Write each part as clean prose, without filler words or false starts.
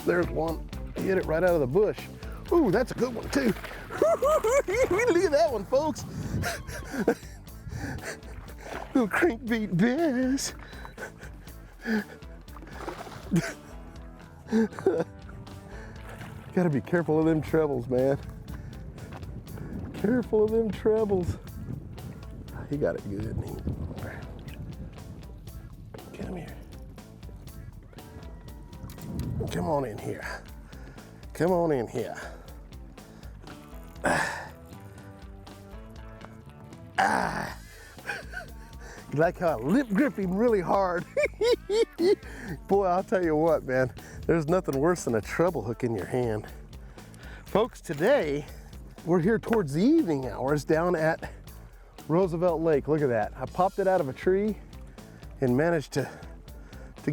There's one. Hit it right out of the bush. Ooh, that's a good one too. Look at that one, folks. Little crankbait bass. Gotta be careful of them trebles, man. Careful of them trebles. He got it good. Come here. Come on in here. Come on in here. Ah. You like how I lip grip him really hard? Boy, I'll tell you what, man. There's nothing worse than a treble hook in your hand. Folks, today we're here towards the evening hours down at Roosevelt Lake. Look at that. I popped it out of a tree and managed to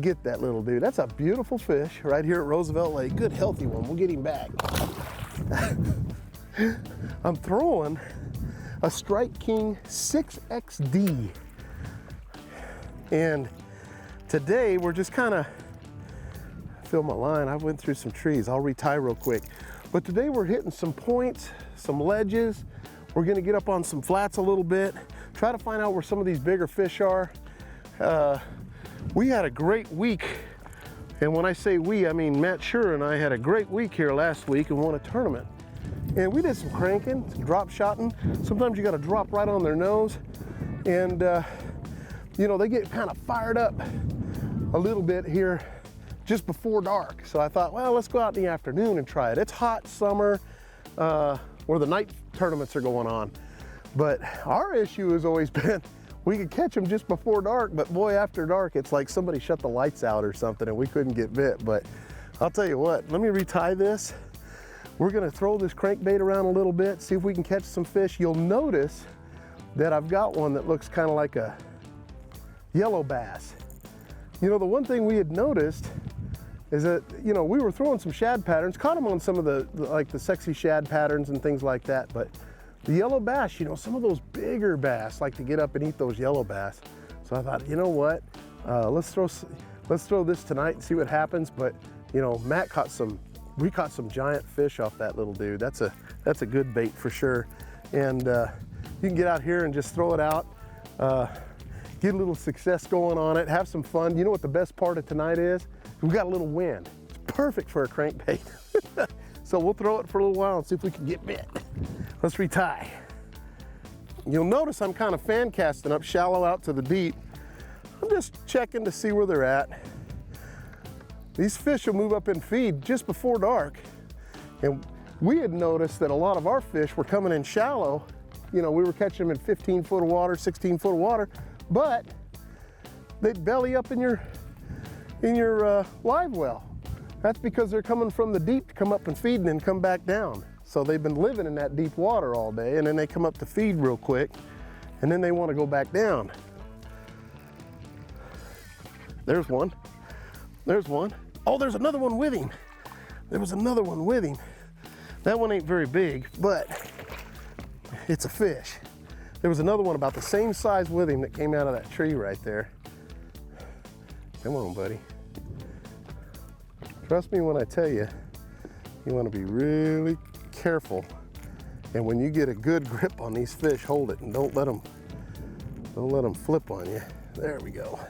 get that little dude. That's a beautiful fish right here at Roosevelt Lake. Good, healthy one. We'll get him back. I'm throwing a Strike King 6XD. And today we're just kind of, fill my line. I went through some trees. I'll retie real quick. But today we're hitting some points, some ledges. We're gonna get up on some flats a little bit, try to find out where some of these bigger fish are. We had a great week. And when I say we, I mean Matt Schur and I had a great week here last week and won a tournament. And we did some cranking, some drop shotting. Sometimes you gotta drop right on their nose. And you know, they get kind of fired up a little bit here just before dark. So I thought, well, let's go out in the afternoon and try it. It's hot summer, where the night tournaments are going on. But our issue has always been, we could catch them just before dark, but boy, after dark, it's like somebody shut the lights out or something and we couldn't get bit. But I'll tell you what, let me retie this. We're gonna throw this crankbait around a little bit, see if we can catch some fish. You'll notice that I've got one that looks kind of like a yellow bass. You know, the one thing we had noticed is that, you know, we were throwing some shad patterns, caught them on some of the like the sexy shad patterns and things like that, but the yellow bass, you know, some of those bigger bass like to get up and eat those yellow bass. So I thought, you know what, let's throw this tonight and see what happens. But you know, we caught some giant fish off that little dude. That's a good bait for sure. And you can get out here and just throw it out, get a little success going on it, have some fun. You know what the best part of tonight is? We got a little wind. It's perfect for a crankbait. So we'll throw it for a little while and see if we can get bit. Let's retie. You'll notice I'm kind of fan casting up shallow out to the deep. I'm just checking to see where they're at. These fish will move up and feed just before dark. And we had noticed that a lot of our fish were coming in shallow. You know, we were catching them in 15 foot of water, 16 foot of water, but they'd belly up in your live well. That's because they're coming from the deep to come up and feed and then come back down. So they've been living in that deep water all day, and then they come up to feed real quick, and then they want to go back down. There's one. There's one. Oh, there's another one with him. There was another one with him. That one ain't very big, but it's a fish. There was another one about the same size with him that came out of that tree right there. Come on, buddy. Trust me when I tell you, you want to be really careful. And when you get a good grip on these fish, hold it and don't let them flip on you. There we go.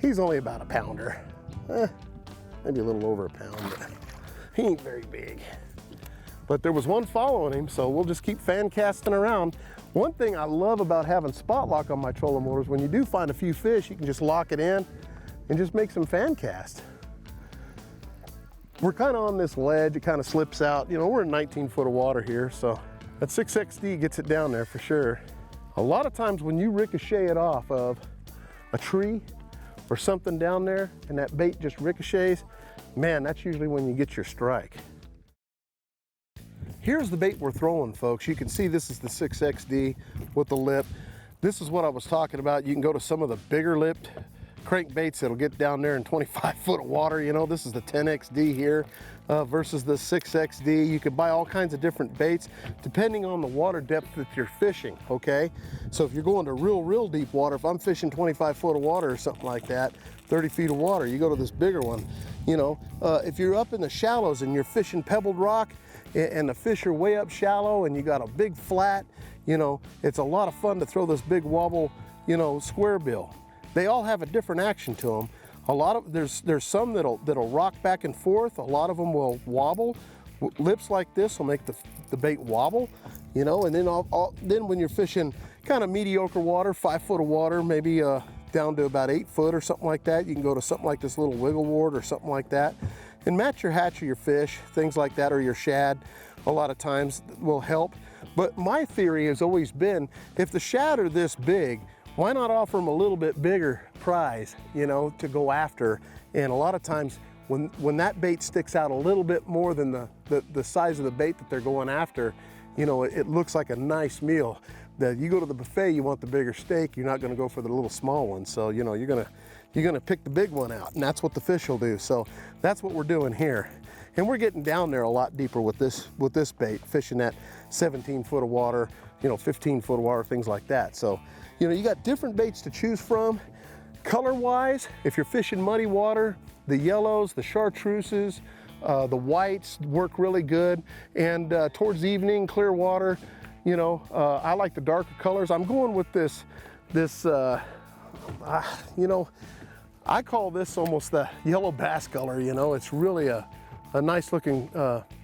He's only about a pounder. Maybe a little over a pound, but he ain't very big. But there was one following him, so we'll just keep fan casting around. One thing I love about having spot lock on my trolling motors, when you do find a few fish, you can just lock it in and just make some fan cast. We're kind of on this ledge, it kind of slips out. You know, we're in 19 foot of water here, so that 6XD gets it down there for sure. A lot of times when you ricochet it off of a tree or something down there and that bait just ricochets, man, that's usually when you get your strike. Here's the bait we're throwing, folks. You can see this is the 6XD with the lip. This is what I was talking about. You can go to some of the bigger lipped crankbaits that'll get down there in 25 foot of water. You know, this is the 10XD here versus the 6XD. You could buy all kinds of different baits depending on the water depth that you're fishing, okay? So if you're going to real deep water, if I'm fishing 25 foot of water or something like that, 30 feet of water, you go to this bigger one. You know, if you're up in the shallows and you're fishing pebbled rock and the fish are way up shallow and you got a big flat, you know, it's a lot of fun to throw this big wobble, you know, square bill. They all have a different action to them. A lot of, there's some that'll rock back and forth. A lot of them will wobble. Lips like this will make the bait wobble, you know, and then then when you're fishing kind of mediocre water, 5 foot of water, maybe down to about 8 foot or something like that, you can go to something like this little wiggle wart or something like that and match your hatch or your fish, things like that, or your shad a lot of times will help. But my theory has always been, if the shad are this big, why not offer them a little bit bigger prize, you know, to go after? And a lot of times when that bait sticks out a little bit more than the size of the bait that they're going after, you know, it looks like a nice meal. That you go to the buffet, you want the bigger steak, you're not gonna go for the little small one. So, you know, you're gonna pick the big one out, and that's what the fish will do. So that's what we're doing here. And we're getting down there a lot deeper with this bait, fishing at 17 foot of water, you know, 15 foot of water, things like that. So, you know, you got different baits to choose from. Color-wise, if you're fishing muddy water, the yellows, the chartreuses, the whites work really good. And towards the evening, clear water, you know, I like the darker colors. I'm going with this you know, I call this almost the yellow bass color. You know, it's really a nice looking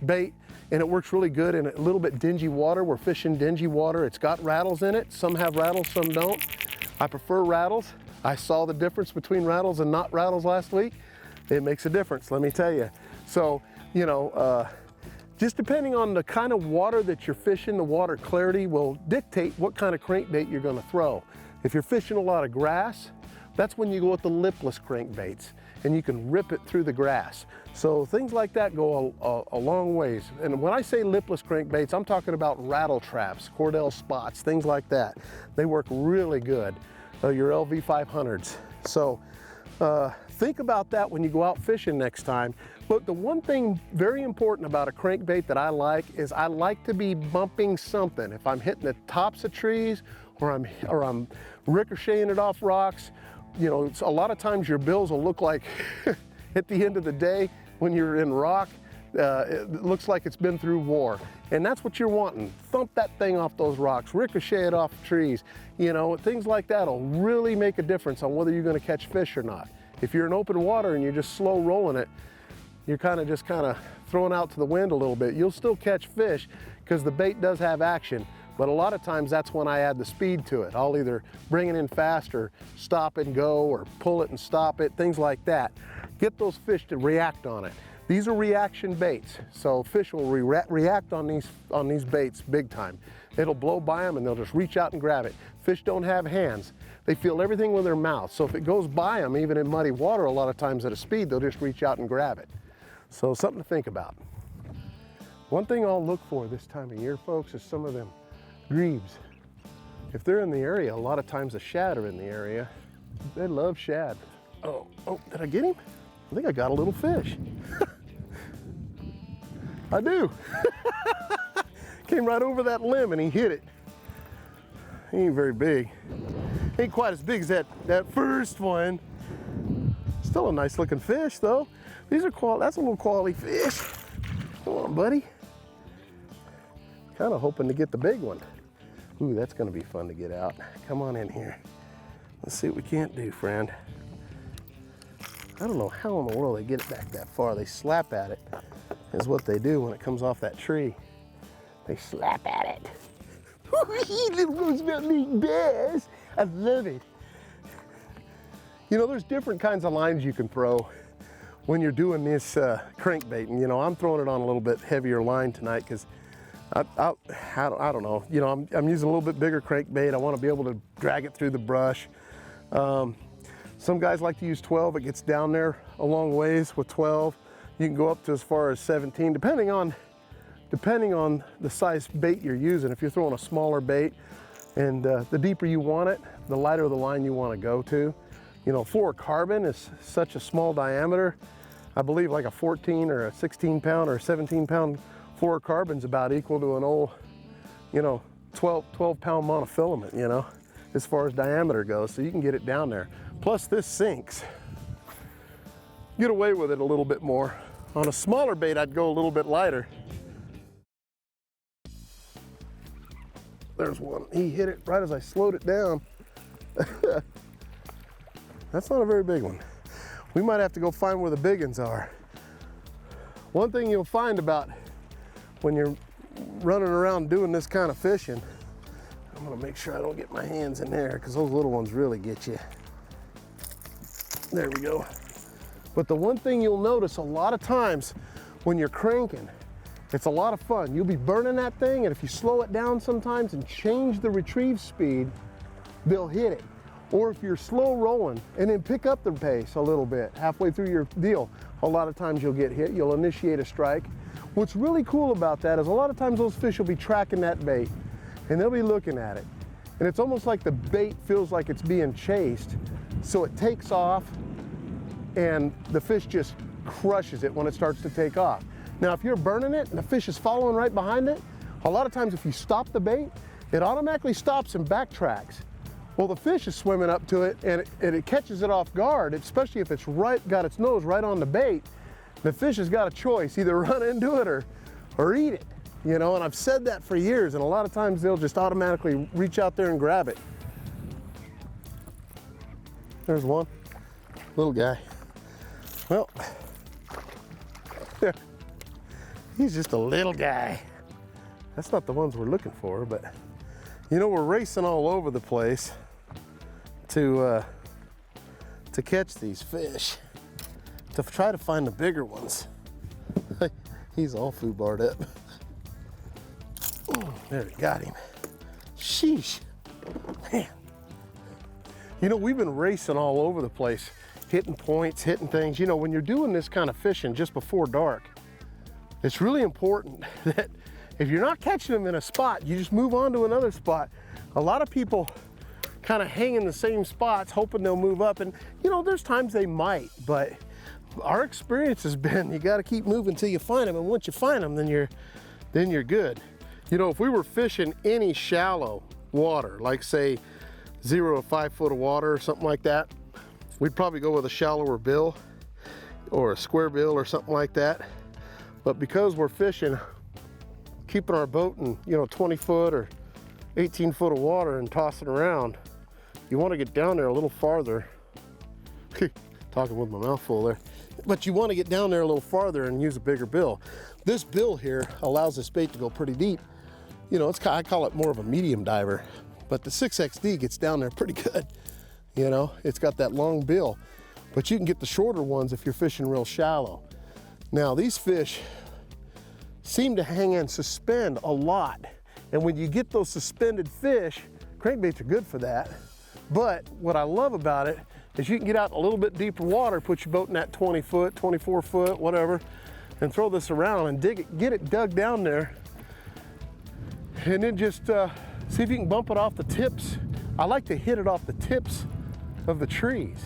bait, and it works really good in a little bit dingy water. We're fishing dingy water. It's got rattles in it. Some have rattles, some don't. I prefer rattles. I saw the difference between rattles and not rattles last week. It makes a difference, let me tell you. So, you know, just depending on the kind of water that you're fishing, the water clarity will dictate what kind of crankbait you're gonna throw. If you're fishing a lot of grass, that's when you go with the lipless crankbaits, and you can rip it through the grass. So things like that go a long ways. And when I say lipless crankbaits, I'm talking about rattle traps, Cordell spots, things like that. They work really good, your LV 500s. So think about that when you go out fishing next time. But the one thing very important about a crankbait that I like is I like to be bumping something. If I'm hitting the tops of trees or I'm ricocheting it off rocks, you know, a lot of times your bills will look like at the end of the day when you're in rock, it looks like it's been through war. And that's what you're wanting. Thump that thing off those rocks, ricochet it off trees. You know, things like that will really make a difference on whether you're gonna catch fish or not. If you're in open water and you're just slow rolling it, you're kind of throwing out to the wind a little bit. You'll still catch fish because the bait does have action, but a lot of times that's when I add the speed to it. I'll either bring it in fast or stop and go or pull it and stop it, things like that. Get those fish to react on it. These are reaction baits, so fish will react on these baits big time. It'll blow by them and they'll just reach out and grab it. Fish don't have hands. They feel everything with their mouth. So if it goes by them, even in muddy water, a lot of times at a speed, they'll just reach out and grab it. So something to think about. One thing I'll look for this time of year, folks, is some of them grebes. If they're in the area, a lot of times the shad are in the area. They love shad. Oh, did I get him? I think I got a little fish. I do. Came right over that limb and he hit it. He ain't very big. Ain't quite as big as that first one. Still a nice looking fish though. These are that's a little quality fish. Come on, buddy. Kind of hoping to get the big one. Ooh, that's gonna be fun to get out. Come on in here. Let's see what we can't do, friend. I don't know how in the world they get it back that far. They slap at it, is what they do when it comes off that tree. They slap at it. Little Roosevelt Lake bass. I love it. You know, there's different kinds of lines you can throw when you're doing this crankbaiting. You know, I'm throwing it on a little bit heavier line tonight because I don't know. You know, I'm using a little bit bigger crankbait. I want to be able to drag it through the brush. Some guys like to use 12. It gets down there a long ways with 12. You can go up to as far as 17, depending on the size bait you're using. If you're throwing a smaller bait and the deeper you want it, the lighter the line you want to go to. You know, fluorocarbon is such a small diameter. I believe like a 14 or a 16 pound or a 17 pound fluorocarbon is about equal to an old, you know, 12 pound monofilament, you know, as far as diameter goes. So you can get it down there. Plus this sinks. Get away with it a little bit more. On a smaller bait, I'd go a little bit lighter. There's one. He hit it right as I slowed it down. That's not a very big one. We might have to go find where the big ones are. One thing you'll find about when you're running around doing this kind of fishing, I'm gonna make sure I don't get my hands in there because those little ones really get you. There we go. But the one thing you'll notice a lot of times when you're cranking, it's a lot of fun. You'll be burning that thing, and if you slow it down sometimes and change the retrieve speed, they'll hit it. Or if you're slow rolling and then pick up the pace a little bit halfway through your deal, a lot of times you'll get hit, you'll initiate a strike. What's really cool about that is a lot of times those fish will be tracking that bait and they'll be looking at it. And it's almost like the bait feels like it's being chased. So it takes off and the fish just crushes it when it starts to take off. Now, if you're burning it and the fish is following right behind it, a lot of times if you stop the bait, it automatically stops and backtracks. Well, the fish is swimming up to it and it catches it off guard, especially if it's got its nose right on the bait. The fish has got a choice, either run into it or eat it, you know, and I've said that for years, and a lot of times they'll just automatically reach out there and grab it. There's one, little guy. Well, yeah, he's just a little guy. That's not the ones we're looking for, but you know, we're racing all over the place to catch these fish, to try to find the bigger ones. He's all foobarred up. There, we got him. Sheesh, man. You know, we've been racing all over the place, hitting points, hitting things. You know, when you're doing this kind of fishing just before dark, it's really important that if you're not catching them in a spot, you just move on to another spot. A lot of people kind of hang in the same spots hoping they'll move up, and you know, there's times they might, but our experience has been you got to keep moving till you find them, and once you find them, then you're good. You know, if we were fishing any shallow water, like say 0 to 5 foot of water or something like that, we'd probably go with a shallower bill or a square bill or something like that. But because we're fishing, keeping our boat in, you know, 20 foot or 18 foot of water and tossing around, you want to get down there a little farther. Talking with my mouth full there. But you want to get down there a little farther and use a bigger bill. This bill here allows this bait to go pretty deep. You know, I call it more of a medium diver, but the 6XD gets down there pretty good. You know, it's got that long bill, but you can get the shorter ones if you're fishing real shallow. Now, these fish seem to hang and suspend a lot. And when you get those suspended fish, crankbaits are good for that. But what I love about it is you can get out a little bit deeper water, put your boat in that 20 foot, 24 foot, whatever, and throw this around and get it dug down there. And then just see if you can bump it off the tips. I like to hit it off the tips of the trees.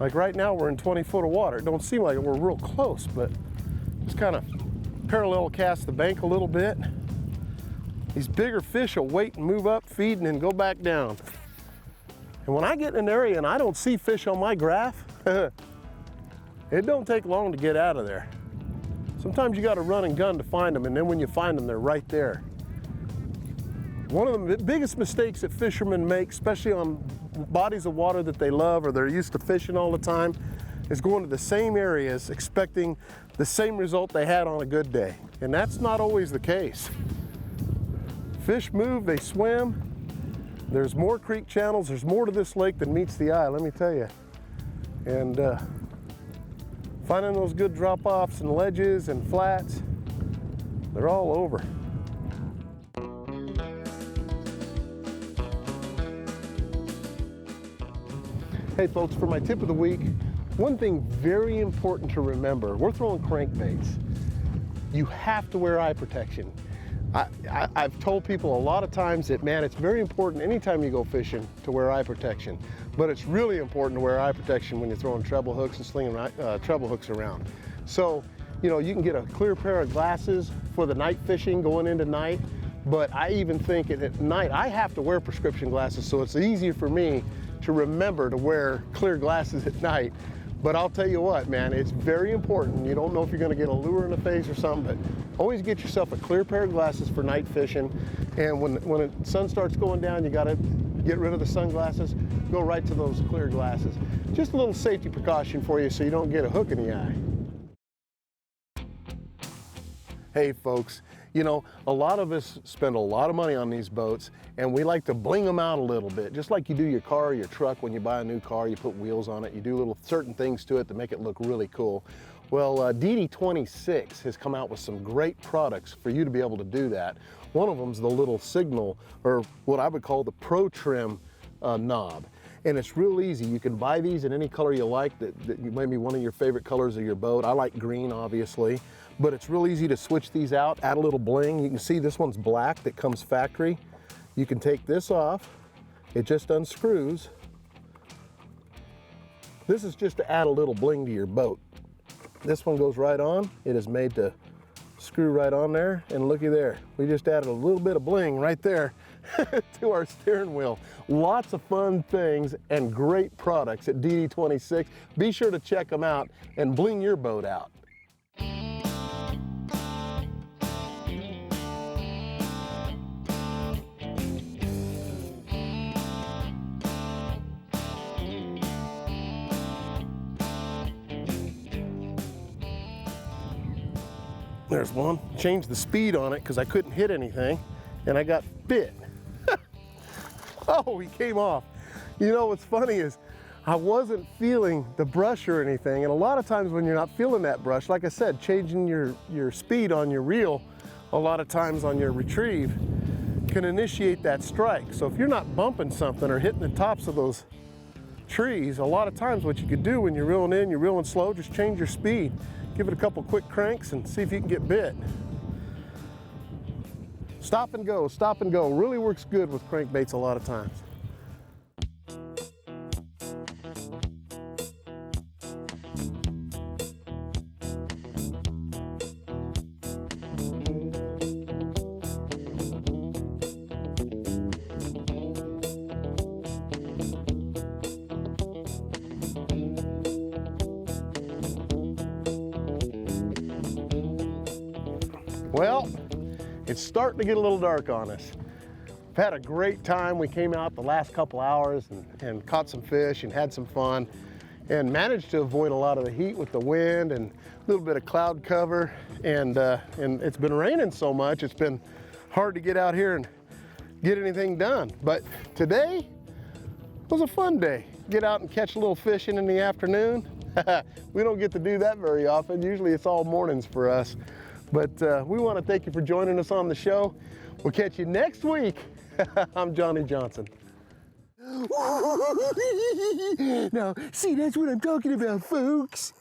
Like right now we're in 20 foot of water. It don't seem like we're real close, but just kind of parallel cast the bank a little bit. These bigger fish will wait and move up, feed, and then go back down. And when I get in an area and I don't see fish on my graph, it don't take long to get out of there. Sometimes you got to run and gun to find them, and then when you find them, they're right there. One of the biggest mistakes that fishermen make, especially on bodies of water that they love or they're used to fishing all the time, is going to the same areas expecting the same result they had on a good day. And that's not always the case. Fish move, they swim. There's more creek channels, there's more to this lake than meets the eye, let me tell you. And finding those good drop-offs and ledges and flats, they're all over. Hey folks, for my tip of the week, one thing very important to remember, we're throwing crankbaits. You have to wear eye protection. I've told people a lot of times that, man, it's very important anytime you go fishing to wear eye protection, but it's really important to wear eye protection when you're throwing treble hooks and slinging treble hooks around. So, you know, you can get a clear pair of glasses for the night fishing going into night, but I even think at night I have to wear prescription glasses, so it's easier for me to remember to wear clear glasses at night. But I'll tell you what, man, it's very important. You don't know if you're gonna get a lure in the face or something, but always get yourself a clear pair of glasses for night fishing. And when the sun starts going down, you gotta get rid of the sunglasses, go right to those clear glasses. Just a little safety precaution for you so you don't get a hook in the eye. Hey folks, you know, a lot of us spend a lot of money on these boats and we like to bling them out a little bit. Just like you do your car or your truck when you buy a new car, you put wheels on it, you do little certain things to it to make it look really cool. Well, DD26 has come out with some great products for you to be able to do that. One of them is the little signal, or what I would call the Pro Trim knob. And it's real easy. You can buy these in any color you like, that maybe one of your favorite colors of your boat. I like green, obviously, but it's real easy to switch these out, add a little bling. You can see this one's black that comes factory. You can take this off, it just unscrews. This is just to add a little bling to your boat. This one goes right on. It is made to screw right on there, and looky there. We just added a little bit of bling right there to our steering wheel. Lots of fun things and great products at DD26. Be sure to check them out and bling your boat out. There's one. Changed the speed on it because I couldn't hit anything and I got bit. Oh, he came off. You know what's funny is I wasn't feeling the brush or anything, and a lot of times when you're not feeling that brush, like I said, changing your speed on your reel a lot of times on your retrieve can initiate that strike. So if you're not bumping something or hitting the tops of those trees, a lot of times what you could do when you're reeling in, you're reeling slow, just change your speed. Give it a couple quick cranks and see if you can get bit. Stop and go, stop and go. Really works good with crankbaits a lot of times. Well, it's starting to get a little dark on us. We've had a great time. We came out the last couple hours and caught some fish and had some fun and managed to avoid a lot of the heat with the wind and a little bit of cloud cover. And it's been raining so much, it's been hard to get out here and get anything done. But today was a fun day. Get out and catch a little fishing in the afternoon. We don't get to do that very often. Usually it's all mornings for us. But we want to thank you for joining us on the show. We'll catch you next week. I'm Johnny Johnson. Now, see, that's what I'm talking about, folks.